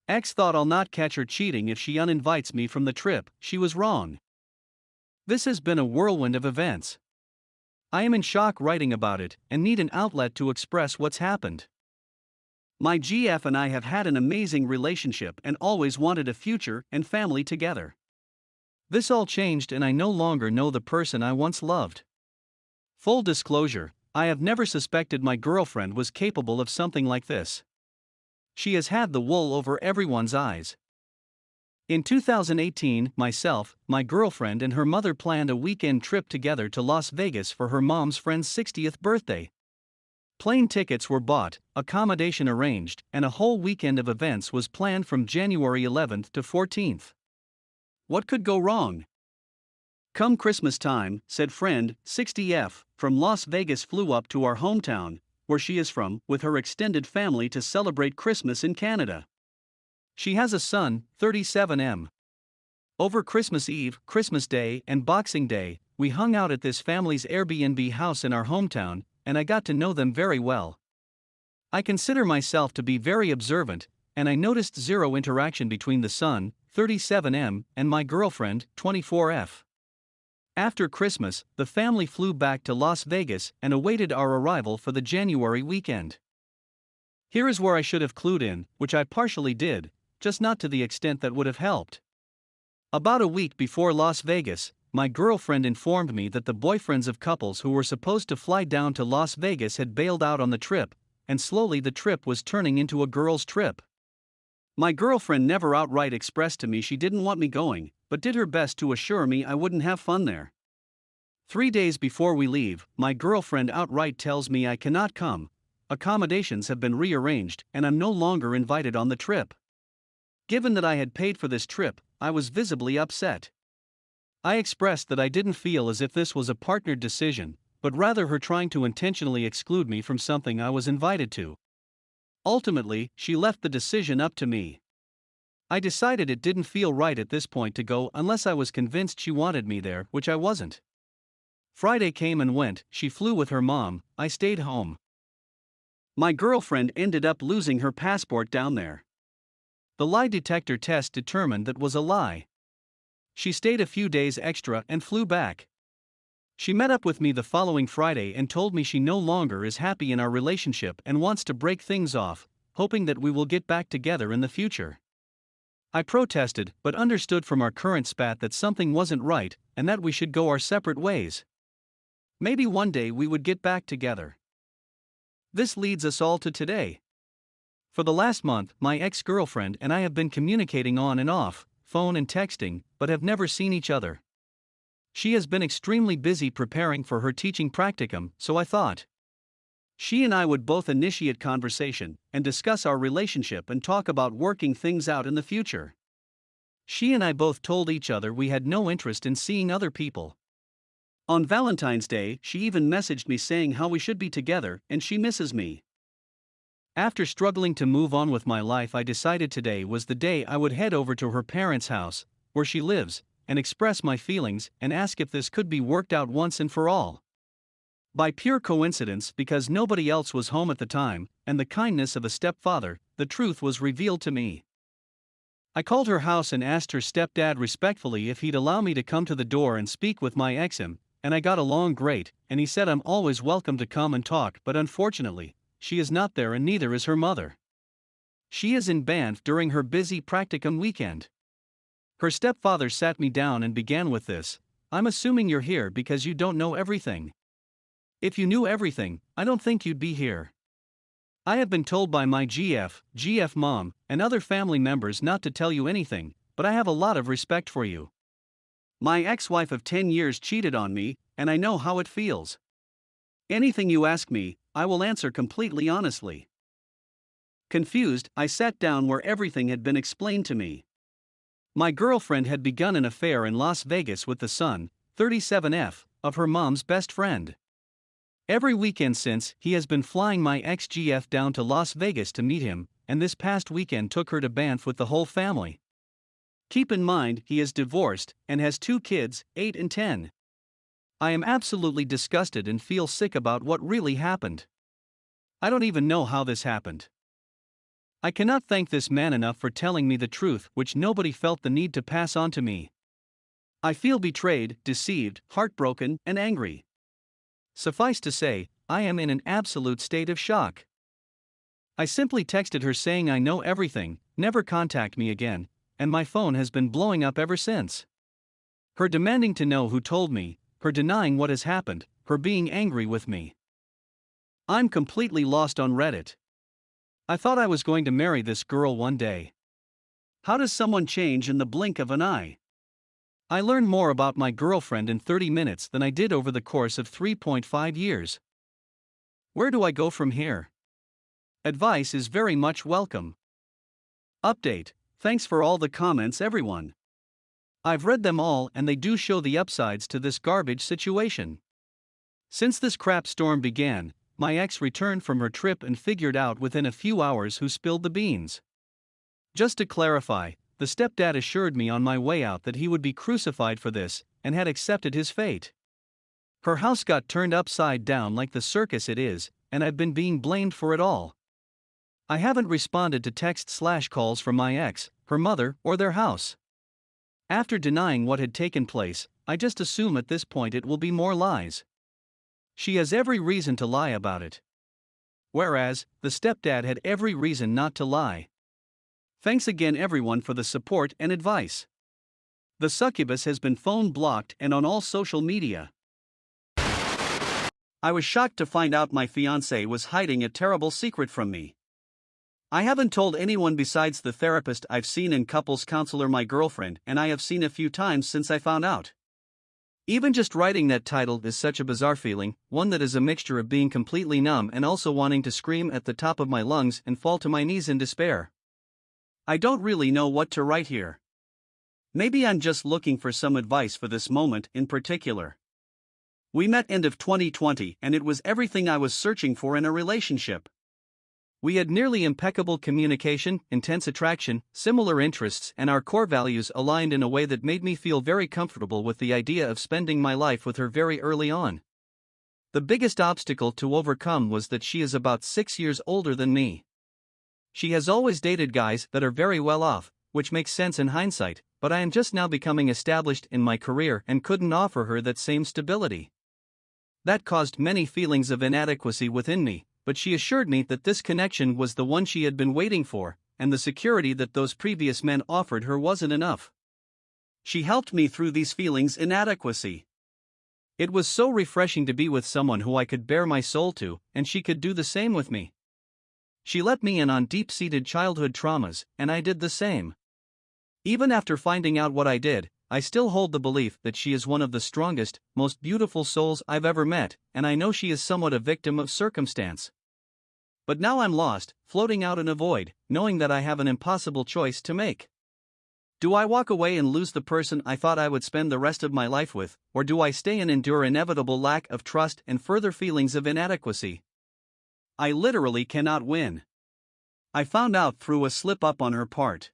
Ex thought I'll not catch her cheating if she uninvites me from the trip. She was wrong. This has been a whirlwind of events. I am in shock writing about it and need an outlet to express what's happened. My GF and I have had an amazing relationship and always wanted a future and family together. This all changed and I no longer know the person I once loved. Full disclosure, I have never suspected my girlfriend was capable of something like this. She has had the wool over everyone's eyes. In 2018, myself, my girlfriend, and her mother planned a weekend trip together to Las Vegas for her mom's friend's 60th birthday. Plane tickets were bought, accommodation arranged, and a whole weekend of events was planned from January 11th to 14th. What could go wrong? Come Christmas time, said friend 60F from Las Vegas flew up to our hometown, where she is from, with her extended family to celebrate Christmas in Canada. She has a son, 37M. Over Christmas Eve, Christmas Day, and Boxing Day, we hung out at this family's Airbnb house in our hometown, and I got to know them very well. I consider myself to be very observant, and I noticed zero interaction between the son, 37M, and my girlfriend, 24F. After Christmas, the family flew back to Las Vegas and awaited our arrival for the January weekend. Here is where I should have clued in, which I partially did, just not to the extent that would have helped. About a week before Las Vegas, my girlfriend informed me that the boyfriends of couples who were supposed to fly down to Las Vegas had bailed out on the trip, and slowly the trip was turning into a girls' trip. My girlfriend never outright expressed to me she didn't want me going, but did her best to assure me I wouldn't have fun there. 3 days before we leave, my girlfriend outright tells me I cannot come, accommodations have been rearranged, and I'm no longer invited on the trip. Given that I had paid for this trip, I was visibly upset. I expressed that I didn't feel as if this was a partnered decision, but rather her trying to intentionally exclude me from something I was invited to. Ultimately, she left the decision up to me. I decided it didn't feel right at this point to go unless I was convinced she wanted me there, which I wasn't. Friday came and went, she flew with her mom, I stayed home. My girlfriend ended up losing her passport down there. The lie detector test determined that was a lie. She stayed a few days extra and flew back. She met up with me the following Friday and told me she no longer is happy in our relationship and wants to break things off, hoping that we will get back together in the future. I protested, but understood from our current spat that something wasn't right and that we should go our separate ways. Maybe one day we would get back together. This leads us all to today. For the last month, my ex-girlfriend and I have been communicating on and off, phone and texting, but have never seen each other. She has been extremely busy preparing for her teaching practicum, so I thought she and I would both initiate conversation and discuss our relationship and talk about working things out in the future. She and I both told each other we had no interest in seeing other people. On Valentine's Day, she even messaged me saying how we should be together and she misses me. After struggling to move on with my life, I decided today was the day I would head over to her parents' house, where she lives, and express my feelings and ask if this could be worked out once and for all. By pure coincidence, because nobody else was home at the time, and the kindness of a stepfather, the truth was revealed to me. I called her house and asked her stepdad respectfully if he'd allow me to come to the door and speak with my ex-him, and I got along great, and he said I'm always welcome to come and talk, but unfortunately, she is not there and neither is her mother. She is in Banff during her busy practicum weekend. Her stepfather sat me down and began with this: I'm assuming you're here because you don't know everything. If you knew everything, I don't think you'd be here. I have been told by my GF mom, and other family members not to tell you anything, but I have a lot of respect for you. My ex-wife of 10 years cheated on me, and I know how it feels. Anything you ask me, I will answer completely honestly. Confused, I sat down where everything had been explained to me. My girlfriend had begun an affair in Las Vegas with the son, 37F, of her mom's best friend. Every weekend since, he has been flying my ex-GF down to Las Vegas to meet him, and this past weekend took her to Banff with the whole family. Keep in mind, he is divorced and has 2 kids, 8 and 10. I am absolutely disgusted and feel sick about what really happened. I don't even know how this happened. I cannot thank this man enough for telling me the truth which nobody felt the need to pass on to me. I feel betrayed, deceived, heartbroken, and angry. Suffice to say, I am in an absolute state of shock. I simply texted her saying I know everything, never contact me again, and my phone has been blowing up ever since. Her demanding to know who told me, her denying what has happened, her being angry with me. I'm completely lost on Reddit. I thought I was going to marry this girl one day. How does someone change in the blink of an eye? I learned more about my girlfriend in 30 minutes than I did over the course of 3.5 years. Where do I go from here? Advice is very much welcome. Update: thanks for all the comments, everyone. I've read them all and they do show the upsides to this garbage situation. Since this crap storm began, my ex returned from her trip and figured out within a few hours who spilled the beans. Just to clarify, the stepdad assured me on my way out that he would be crucified for this, and had accepted his fate. Her house got turned upside down like the circus it is, and I've been being blamed for it all. I haven't responded to texts/calls from my ex, her mother, or their house. After denying what had taken place, I just assume at this point it will be more lies. She has every reason to lie about it. Whereas, the stepdad had every reason not to lie. Thanks again everyone for the support and advice. The succubus has been phone blocked and on all social media. I was shocked to find out my fiancé was hiding a terrible secret from me. I haven't told anyone besides the therapist I've seen and couples counselor my girlfriend and I have seen a few times since I found out. Even just writing that title is such a bizarre feeling, one that is a mixture of being completely numb and also wanting to scream at the top of my lungs and fall to my knees in despair. I don't really know what to write here. Maybe I'm just looking for some advice for this moment in particular. We met end of 2020 and it was everything I was searching for in a relationship. We had nearly impeccable communication, intense attraction, similar interests, and our core values aligned in a way that made me feel very comfortable with the idea of spending my life with her very early on. The biggest obstacle to overcome was that she is about 6 years older than me. She has always dated guys that are very well off, which makes sense in hindsight, but I am just now becoming established in my career and couldn't offer her that same stability. That caused many feelings of inadequacy within me, but she assured me that this connection was the one she had been waiting for, and the security that those previous men offered her wasn't enough. She helped me through these feelings of inadequacy. It was so refreshing to be with someone who I could bare my soul to, and she could do the same with me. She let me in on deep-seated childhood traumas, and I did the same. Even after finding out what I did, I still hold the belief that she is one of the strongest, most beautiful souls I've ever met, and I know she is somewhat a victim of circumstance. But now I'm lost, floating out in a void, knowing that I have an impossible choice to make. Do I walk away and lose the person I thought I would spend the rest of my life with, or do I stay and endure inevitable lack of trust and further feelings of inadequacy? I literally cannot win. I found out through a slip-up on her part.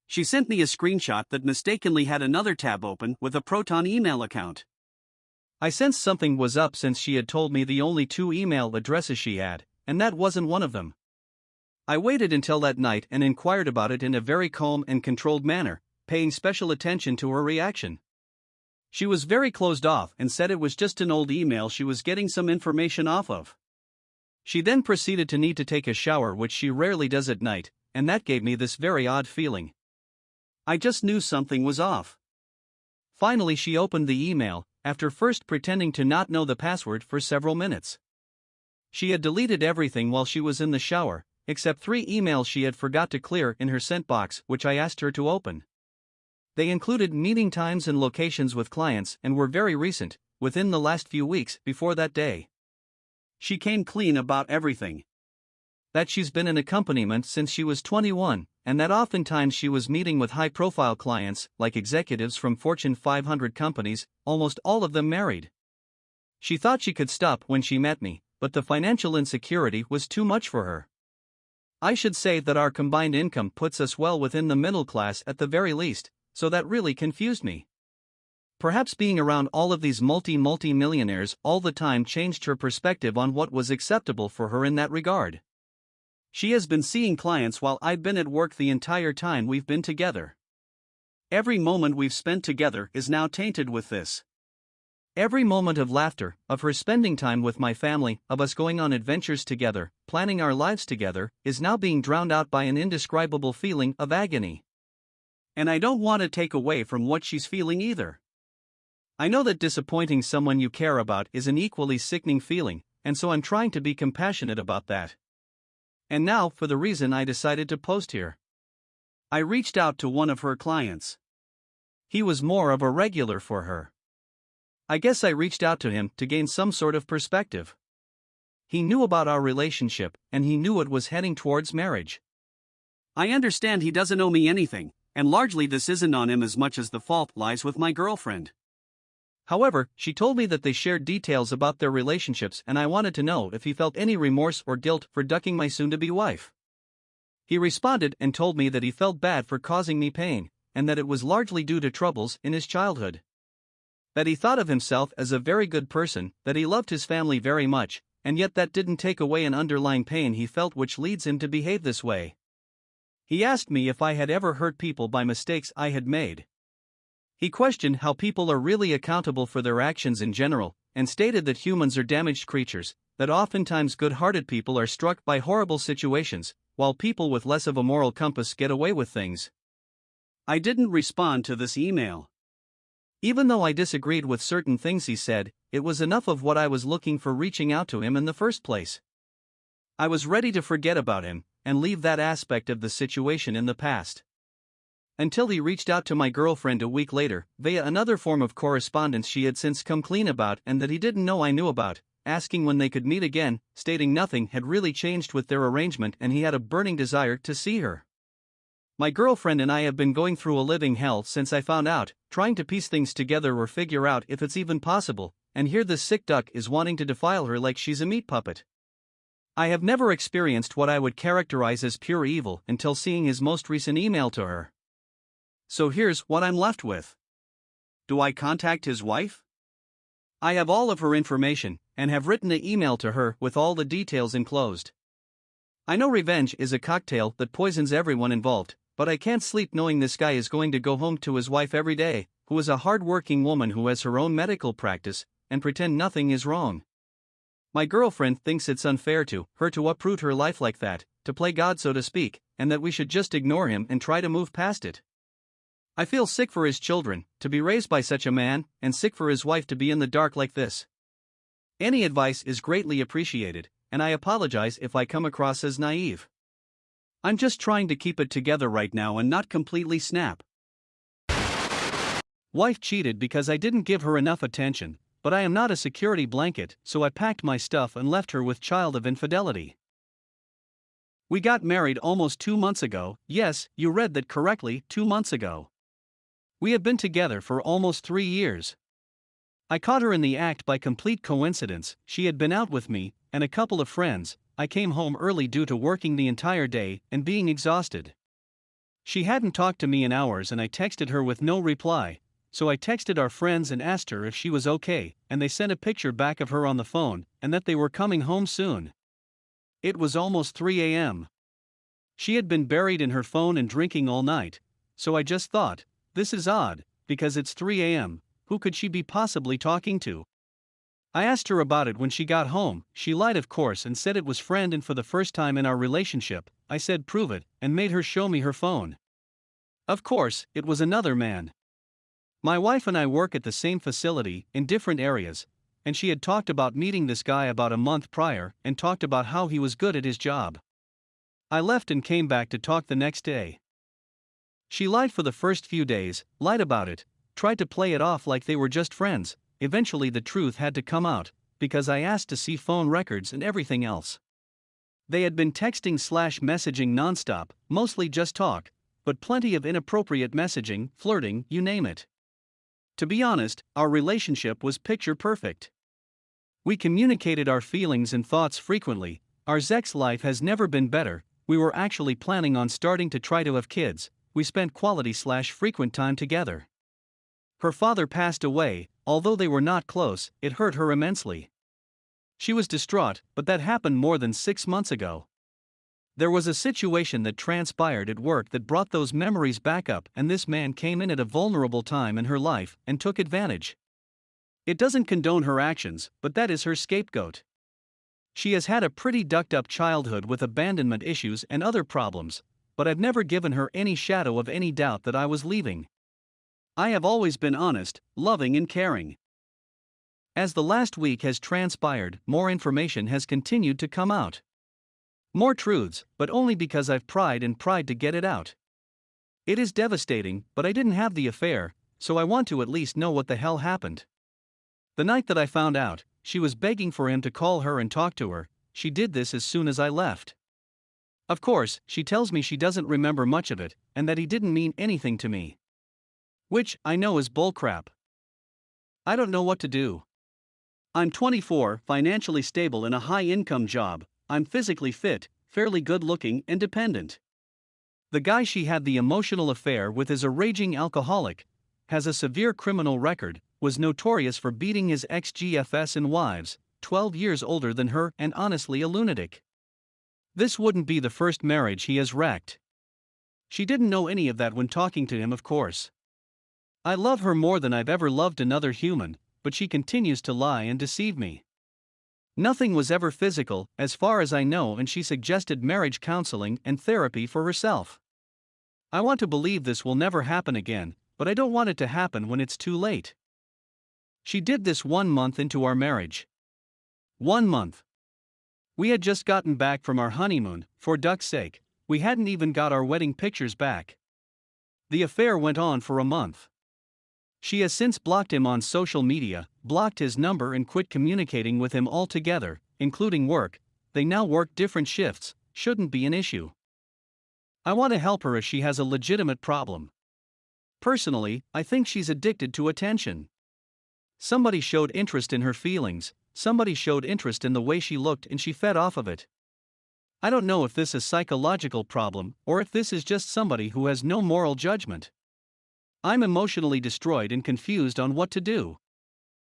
She sent me a screenshot that mistakenly had another tab open with a Proton email account. I sensed something was up since she had told me the only 2 email addresses she had, and that wasn't one of them. I waited until that night and inquired about it in a very calm and controlled manner, paying special attention to her reaction. She was very closed off and said it was just an old email she was getting some information off of. She then proceeded to need to take a shower, which she rarely does at night, and that gave me this very odd feeling. I just knew something was off. Finally, she opened the email, after first pretending to not know the password for several minutes. She had deleted everything while she was in the shower, except 3 emails she had forgot to clear in her sent box, which I asked her to open. They included meeting times and locations with clients and were very recent, within the last few weeks before that day. She came clean about everything. That she's been an accompaniment since she was 21, and that oftentimes she was meeting with high-profile clients, like executives from Fortune 500 companies, almost all of them married. She thought she could stop when she met me, but the financial insecurity was too much for her. I should say that our combined income puts us well within the middle class at the very least, so that really confused me. Perhaps being around all of these multi-millionaires all the time changed her perspective on what was acceptable for her in that regard. She has been seeing clients while I've been at work the entire time we've been together. Every moment we've spent together is now tainted with this. Every moment of laughter, of her spending time with my family, of us going on adventures together, planning our lives together, is now being drowned out by an indescribable feeling of agony. And I don't want to take away from what she's feeling either. I know that disappointing someone you care about is an equally sickening feeling, and so I'm trying to be compassionate about that. And now for the reason I decided to post here. I reached out to one of her clients. He was more of a regular for her. I guess I reached out to him to gain some sort of perspective. He knew about our relationship, and he knew it was heading towards marriage. I understand he doesn't owe me anything, and largely this isn't on him as much as the fault lies with my girlfriend. However, she told me that they shared details about their relationships, and I wanted to know if he felt any remorse or guilt for ducking my soon-to-be wife. He responded and told me that he felt bad for causing me pain, and that it was largely due to troubles in his childhood. That he thought of himself as a very good person, that he loved his family very much, and yet that didn't take away an underlying pain he felt which leads him to behave this way. He asked me if I had ever hurt people by mistakes I had made. He questioned how people are really accountable for their actions in general, and stated that humans are damaged creatures, that oftentimes good-hearted people are struck by horrible situations, while people with less of a moral compass get away with things. I didn't respond to this email. Even though I disagreed with certain things he said, it was enough of what I was looking for reaching out to him in the first place. I was ready to forget about him, and leave that aspect of the situation in the past. Until he reached out to my girlfriend a week later, via another form of correspondence she had since come clean about and that he didn't know I knew about, asking when they could meet again, stating nothing had really changed with their arrangement and he had a burning desire to see her. My girlfriend and I have been going through a living hell since I found out, trying to piece things together or figure out if it's even possible, and here this sick duck is wanting to defile her like she's a meat puppet. I have never experienced what I would characterize as pure evil until seeing his most recent email to her. So here's what I'm left with. Do I contact his wife? I have all of her information, and have written an email to her with all the details enclosed. I know revenge is a cocktail that poisons everyone involved, but I can't sleep knowing this guy is going to go home to his wife every day, who is a hard-working woman who has her own medical practice, and pretend nothing is wrong. My girlfriend thinks it's unfair to her to uproot her life like that, to play God so to speak, and that we should just ignore him and try to move past it. I feel sick for his children, to be raised by such a man, and sick for his wife to be in the dark like this. Any advice is greatly appreciated, and I apologize if I come across as naive. I'm just trying to keep it together right now and not completely snap. Wife cheated because I didn't give her enough attention, but I am not a security blanket, so I packed my stuff and left her with child of infidelity. We got married almost 2 months ago. Yes, you read that correctly, 2 months ago. We have been together for almost 3 years. I caught her in the act by complete coincidence. She had been out with me and a couple of friends. I came home early due to working the entire day and being exhausted. She hadn't talked to me in hours and I texted her with no reply, so I texted our friends and asked her if she was okay, and they sent a picture back of her on the phone and that they were coming home soon. It was almost 3 a.m. She had been buried in her phone and drinking all night, so I just thought, this is odd, because it's 3 a.m., who could she be possibly talking to? I asked her about it when she got home. She lied of course and said it was friend, and for the first time in our relationship, I said prove it, and made her show me her phone. Of course, it was another man. My wife and I work at the same facility, in different areas, and she had talked about meeting this guy about a month prior and talked about how he was good at his job. I left and came back to talk the next day. She lied for the first few days, lied about it, tried to play it off like they were just friends. Eventually the truth had to come out, because I asked to see phone records and everything else. They had been texting/messaging nonstop, mostly just talk, but plenty of inappropriate messaging, flirting, you name it. To be honest, our relationship was picture perfect. We communicated our feelings and thoughts frequently. Our sex life has never been better. We were actually planning on starting to try to have kids. We spent quality/frequent time together. Her father passed away. Although they were not close, it hurt her immensely. She was distraught, but that happened more than 6 months ago. There was a situation that transpired at work that brought those memories back up, and this man came in at a vulnerable time in her life and took advantage. It doesn't condone her actions, but that is her scapegoat. She has had a pretty ducked up childhood with abandonment issues and other problems, but I've never given her any shadow of any doubt that I was leaving. I have always been honest, loving, and caring. As the last week has transpired, more information has continued to come out. More truths, but only because I've pried to get it out. It is devastating, but I didn't have the affair, so I want to at least know what the hell happened. The night that I found out, she was begging for him to call her and talk to her. She did this as soon as I left. Of course, she tells me she doesn't remember much of it, and that he didn't mean anything to me. Which, I know, is bullcrap. I don't know what to do. I'm 24, financially stable in a high-income job. I'm physically fit, fairly good-looking, and dependent. The guy she had the emotional affair with is a raging alcoholic, has a severe criminal record, was notorious for beating his ex-GFS and wives, 12 years older than her, and honestly a lunatic. This wouldn't be the first marriage he has wrecked. She didn't know any of that when talking to him, of course. I love her more than I've ever loved another human, but she continues to lie and deceive me. Nothing was ever physical, as far as I know, and she suggested marriage counseling and therapy for herself. I want to believe this will never happen again, but I don't want it to happen when it's too late. She did this 1 month into our marriage. 1 month. We had just gotten back from our honeymoon, for duck's sake, we hadn't even got our wedding pictures back. The affair went on for a month. She has since blocked him on social media, blocked his number, and quit communicating with him altogether, including work. They now work different shifts, shouldn't be an issue. I want to help her as she has a legitimate problem. Personally, I think she's addicted to attention. Somebody showed interest in her feelings, somebody showed interest in the way she looked, and she fed off of it. I don't know if this is a psychological problem or if this is just somebody who has no moral judgment. I'm emotionally destroyed and confused on what to do.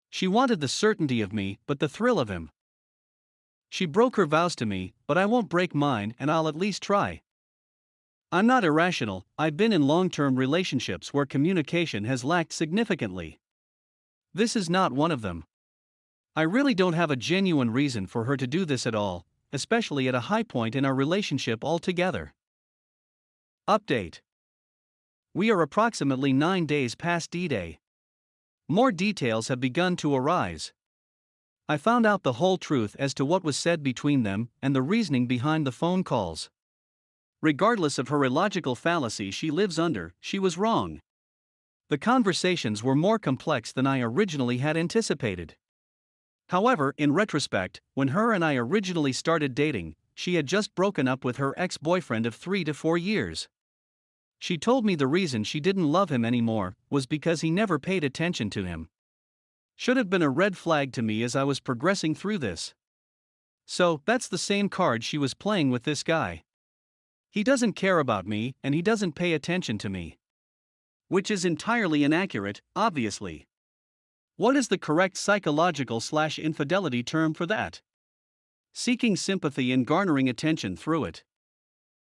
She wanted the certainty of me, but the thrill of him. She broke her vows to me, but I won't break mine, and I'll at least try. I'm not irrational. I've been in long-term relationships where communication has lacked significantly. This is not one of them. I really don't have a genuine reason for her to do this at all, especially at a high point in our relationship altogether. Update. We are approximately 9 days past D-Day. More details have begun to arise. I found out the whole truth as to what was said between them and the reasoning behind the phone calls. Regardless of her illogical fallacy she lives under, she was wrong. The conversations were more complex than I originally had anticipated. However, in retrospect, when her and I originally started dating, she had just broken up with her ex-boyfriend of 3 to 4 years. She told me the reason she didn't love him anymore was because he never paid attention to him. Should have been a red flag to me as I was progressing through this. So, that's the same card she was playing with this guy. He doesn't care about me, and he doesn't pay attention to me. Which is entirely inaccurate, obviously. What is the correct psychological/infidelity term for that? Seeking sympathy and garnering attention through it.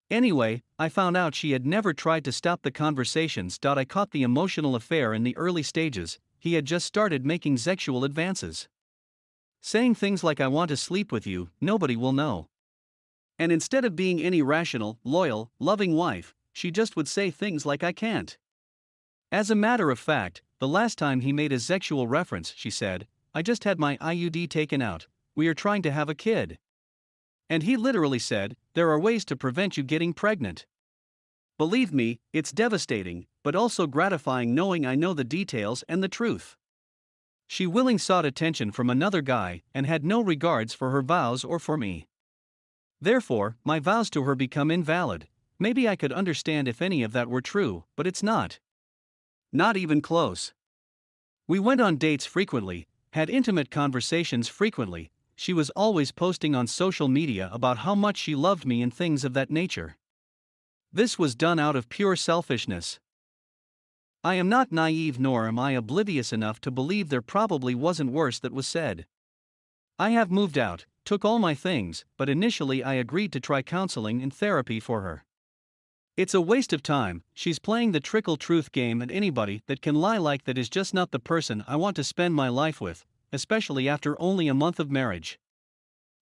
Anyway, I found out she had never tried to stop the conversations. I caught the emotional affair in the early stages. He had just started making sexual advances. Saying things like, "I want to sleep with you, nobody will know." And instead of being any rational, loyal, loving wife, she just would say things like, "I can't." As a matter of fact, the last time he made a sexual reference, she said, "I just had my IUD taken out, we are trying to have a kid." And he literally said, "There are ways to prevent you getting pregnant." Believe me, it's devastating, but also gratifying knowing I know the details and the truth. She willingly sought attention from another guy and had no regards for her vows or for me. Therefore, my vows to her become invalid. Maybe I could understand if any of that were true, but it's not. Not even close. We went on dates frequently, had intimate conversations frequently. She was always posting on social media about how much she loved me and things of that nature. This was done out of pure selfishness. I am not naive, nor am I oblivious enough to believe there probably wasn't worse that was said. I have moved out, took all my things, but initially I agreed to try counseling and therapy for her. It's a waste of time, she's playing the trickle truth game, and anybody that can lie like that is just not the person I want to spend my life with, especially after only a month of marriage.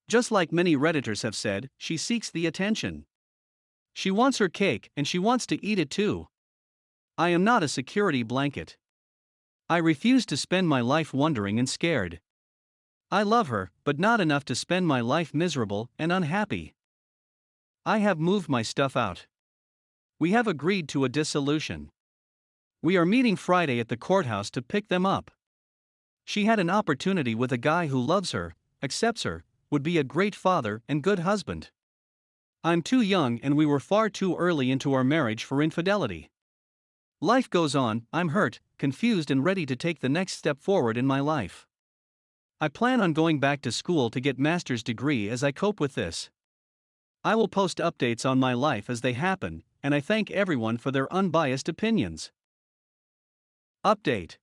Just like many Redditors have said, she seeks the attention. She wants her cake and she wants to eat it too. I am not a security blanket. I refuse to spend my life wondering and scared. I love her, but not enough to spend my life miserable and unhappy. I have moved my stuff out. We have agreed to a dissolution. We are meeting Friday at the courthouse to pick them up. She had an opportunity with a guy who loves her, accepts her, would be a great father and good husband. I'm too young and we were far too early into our marriage for infidelity. Life goes on, I'm hurt, confused and ready to take the next step forward in my life. I plan on going back to school to get master's degree as I cope with this. I will post updates on my life as they happen, and I thank everyone for their unbiased opinions. Update.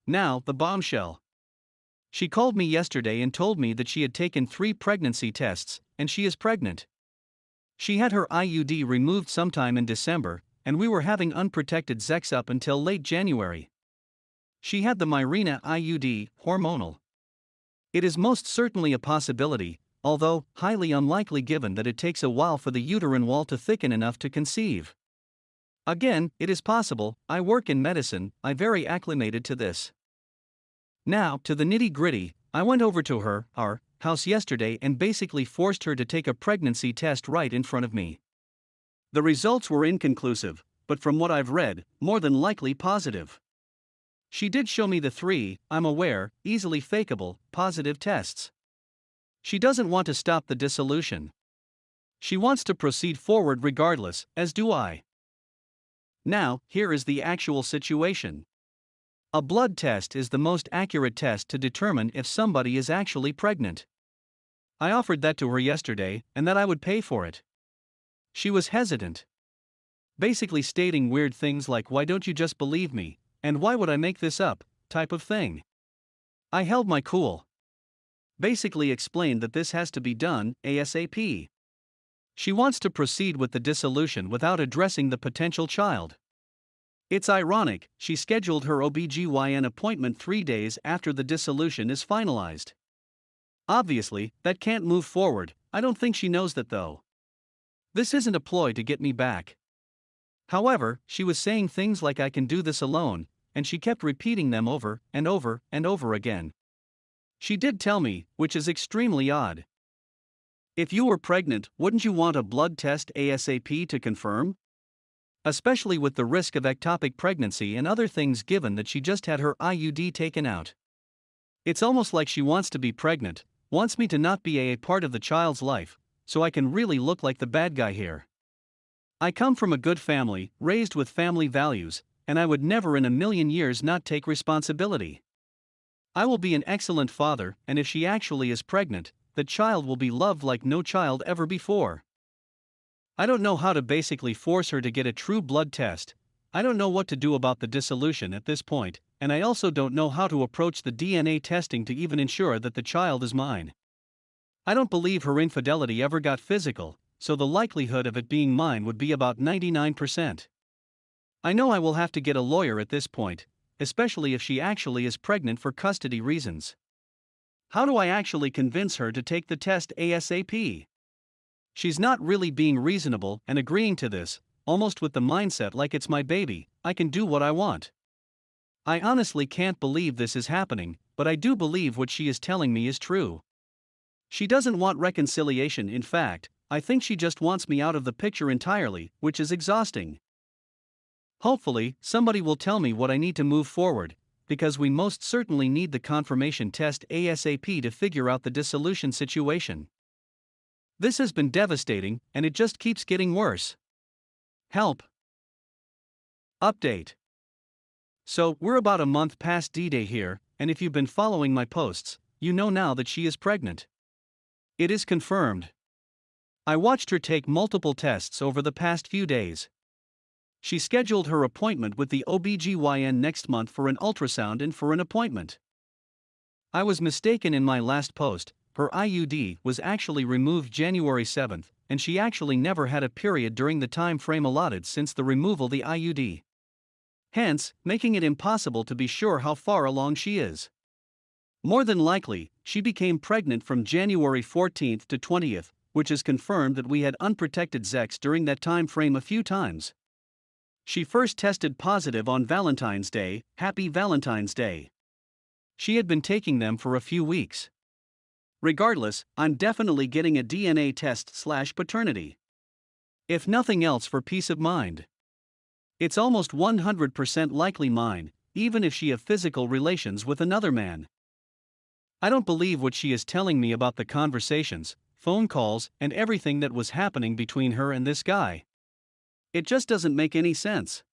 Now, the bombshell. She called me yesterday and told me that she had taken 3 pregnancy tests, and she is pregnant. She had her IUD removed sometime in December, and we were having unprotected sex up until late January. She had the Mirena IUD, hormonal. It is most certainly a possibility, although highly unlikely given that it takes a while for the uterine wall to thicken enough to conceive. Again, it is possible, I work in medicine, I'm very acclimated to this. Now, to the nitty-gritty, I went over to our house yesterday and basically forced her to take a pregnancy test right in front of me. The results were inconclusive, but from what I've read, more than likely positive. She did show me the 3, I'm aware, easily fakeable, positive tests. She doesn't want to stop the dissolution. She wants to proceed forward regardless, as do I. Now, here is the actual situation. A blood test is the most accurate test to determine if somebody is actually pregnant. I offered that to her yesterday, and that I would pay for it. She was hesitant. Basically stating weird things like, "Why don't you just believe me?" and "Why would I make this up?" type of thing. I held my cool. Basically explained that this has to be done ASAP. She wants to proceed with the dissolution without addressing the potential child. It's ironic, she scheduled her OBGYN appointment 3 days after the dissolution is finalized. Obviously, that can't move forward, I don't think she knows that though. This isn't a ploy to get me back. However, she was saying things like I can do this alone, and she kept repeating them over and over and over again. She did tell me, which is extremely odd. If you were pregnant, wouldn't you want a blood test ASAP to confirm? Especially with the risk of ectopic pregnancy and other things given that she just had her IUD taken out. It's almost like she wants to be pregnant, wants me to not be a part of the child's life, so I can really look like the bad guy here. I come from a good family, raised with family values, and I would never in a million years not take responsibility. I will be an excellent father, and if she actually is pregnant, the child will be loved like no child ever before. I don't know how to basically force her to get a true blood test. I don't know what to do about the dissolution at this point, and I also don't know how to approach the DNA testing to even ensure that the child is mine. I don't believe her infidelity ever got physical, so the likelihood of it being mine would be about 99%. I know I will have to get a lawyer at this point, especially if she actually is pregnant for custody reasons. How do I actually convince her to take the test ASAP? She's not really being reasonable and agreeing to this, almost with the mindset like it's my baby, I can do what I want. I honestly can't believe this is happening, but I do believe what she is telling me is true. She doesn't want reconciliation, in fact, I think she just wants me out of the picture entirely, which is exhausting. Hopefully, somebody will tell me what I need to move forward, because we most certainly need the confirmation test ASAP to figure out the dissolution situation. This has been devastating, and it just keeps getting worse. Help. Update. So, we're about a month past D-Day here, and if you've been following my posts, you know now that she is pregnant. It is confirmed. I watched her take multiple tests over the past few days. She scheduled her appointment with the OBGYN next month for an ultrasound and for an appointment. I was mistaken in my last post, her IUD was actually removed January 7th, and she actually never had a period during the time frame allotted since the removal of the IUD. Hence, making it impossible to be sure how far along she is. More than likely, she became pregnant from January 14th to 20th, which is confirmed that we had unprotected sex during that time frame a few times. She first tested positive on Valentine's Day. Happy Valentine's Day. She had been taking them for a few weeks. Regardless, I'm definitely getting a DNA test/paternity. If nothing else, for peace of mind. It's almost 100% likely mine, even if she have physical relations with another man. I don't believe what she is telling me about the conversations, phone calls, and everything that was happening between her and this guy. It just doesn't make any sense.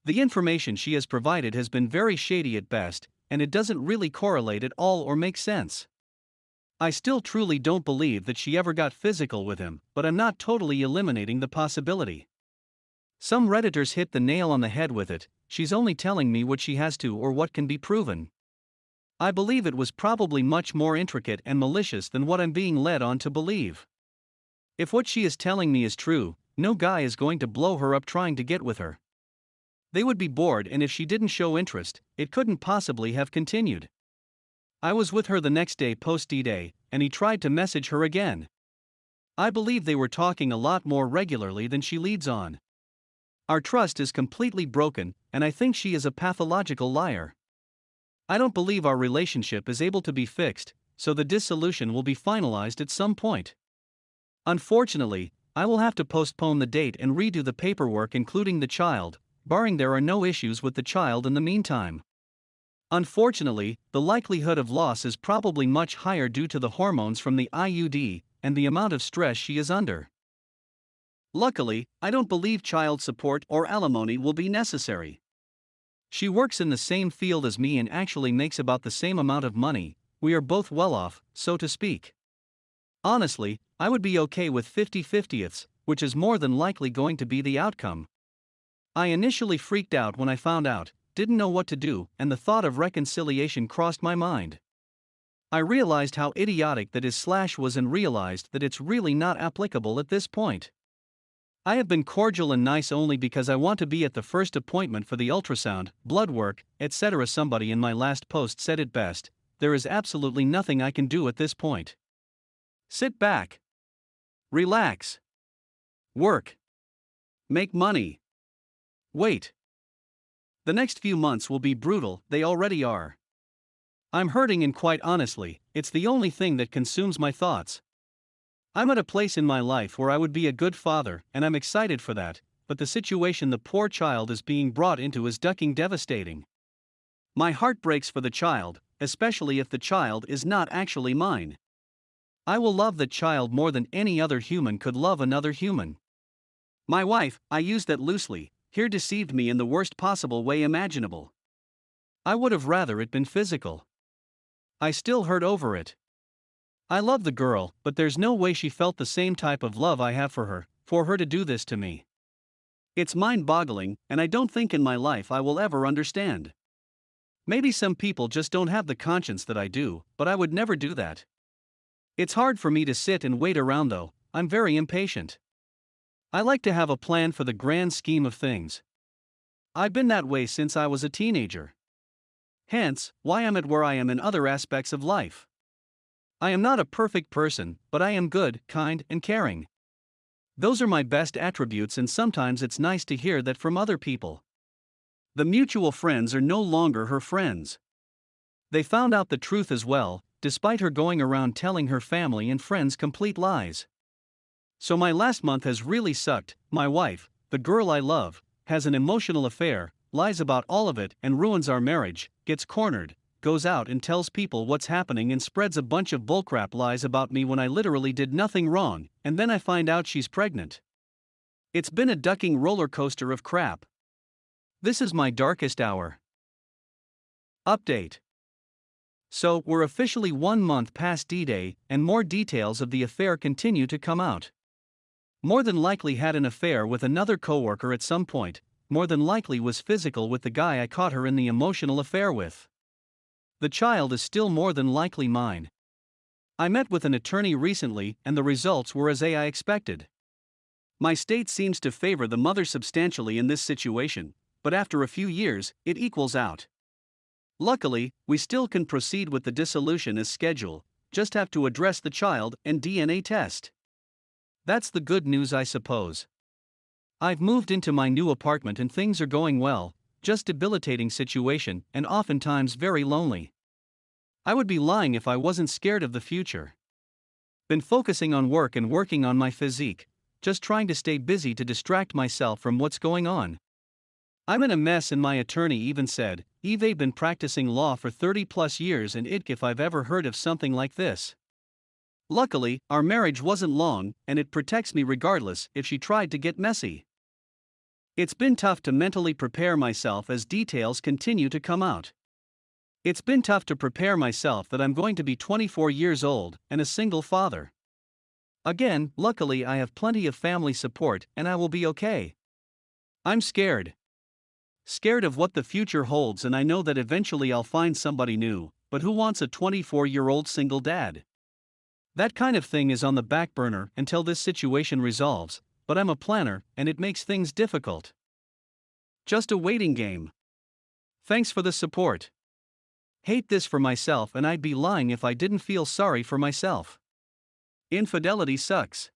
The information she has provided has been very shady at best, and it doesn't really correlate at all or make sense. I still truly don't believe that she ever got physical with him, but I'm not totally eliminating the possibility. Some Redditors hit the nail on the head with it. She's only telling me what she has to or what can be proven. I believe it was probably much more intricate and malicious than what I'm being led on to believe. If what she is telling me is true, no guy is going to blow her up trying to get with her. They would be bored, and if she didn't show interest, it couldn't possibly have continued. I was with her the next day post D-Day, and he tried to message her again. I believe they were talking a lot more regularly than she leads on. Our trust is completely broken, and I think she is a pathological liar. I don't believe our relationship is able to be fixed, so the dissolution will be finalized at some point. Unfortunately, I will have to postpone the date and redo the paperwork, including the child, barring there are no issues with the child in the meantime. Unfortunately, the likelihood of loss is probably much higher due to the hormones from the IUD and the amount of stress she is under. Luckily, I don't believe child support or alimony will be necessary. She works in the same field as me and actually makes about the same amount of money. We are both well off, so to speak. Honestly, I would be okay with 50-50ths, which is more than likely going to be the outcome. I initially freaked out when I found out, didn't know what to do, and the thought of reconciliation crossed my mind. I realized how idiotic that is/was and realized that it's really not applicable at this point. I have been cordial and nice only because I want to be at the first appointment for the ultrasound, blood work, etc. Somebody in my last post said it best, there is absolutely nothing I can do at this point. Sit back. Relax. Work. Make money. Wait. The next few months will be brutal, they already are. I'm hurting, and quite honestly, it's the only thing that consumes my thoughts. I'm at a place in my life where I would be a good father, and I'm excited for that, but the situation the poor child is being brought into is devastating. My heart breaks for the child, especially if the child is not actually mine. I will love the child more than any other human could love another human. My wife, I use that loosely, here deceived me in the worst possible way imaginable. I would have rather it been physical. I still hurt over it. I love the girl, but there's no way she felt the same type of love I have for her to do this to me. It's mind-boggling, and I don't think in my life I will ever understand. Maybe some people just don't have the conscience that I do, but I would never do that. It's hard for me to sit and wait around though, I'm very impatient. I like to have a plan for the grand scheme of things. I've been that way since I was a teenager. Hence, why I'm at where I am in other aspects of life. I am not a perfect person, but I am good, kind, and caring. Those are my best attributes, and sometimes it's nice to hear that from other people. The mutual friends are no longer her friends. They found out the truth as well, despite her going around telling her family and friends complete lies. So my last month has really sucked. My wife, the girl I love, has an emotional affair, lies about all of it and ruins our marriage, gets cornered, goes out and tells people what's happening and spreads a bunch of bullcrap lies about me when I literally did nothing wrong, and then I find out she's pregnant. It's been a ducking roller coaster of crap. This is my darkest hour. Update. So, we're officially 1 month past D-Day, and more details of the affair continue to come out. More than likely had an affair with another coworker at some point, more than likely was physical with the guy I caught her in the emotional affair with. The child is still more than likely mine. I met with an attorney recently and the results were as I expected. My state seems to favor the mother substantially in this situation, but after a few years, it equals out. Luckily, we still can proceed with the dissolution as scheduled, just have to address the child and DNA test. That's the good news, I suppose. I've moved into my new apartment and things are going well, just debilitating situation and oftentimes very lonely. I would be lying if I wasn't scared of the future. Been focusing on work and working on my physique, just trying to stay busy to distract myself from what's going on. I'm in a mess and my attorney even said, I've been practicing law for 30 plus years and if I've ever heard of something like this. Luckily, our marriage wasn't long and it protects me regardless if she tried to get messy. It's been tough to mentally prepare myself as details continue to come out. It's been tough to prepare myself that I'm going to be 24 years old and a single father. Again, luckily I have plenty of family support and I will be okay. I'm scared. Scared of what the future holds, and I know that eventually I'll find somebody new, but who wants a 24-year-old single dad? That kind of thing is on the back burner until this situation resolves, but I'm a planner and it makes things difficult. Just a waiting game. Thanks for the support. Hate this for myself and I'd be lying if I didn't feel sorry for myself. Infidelity sucks.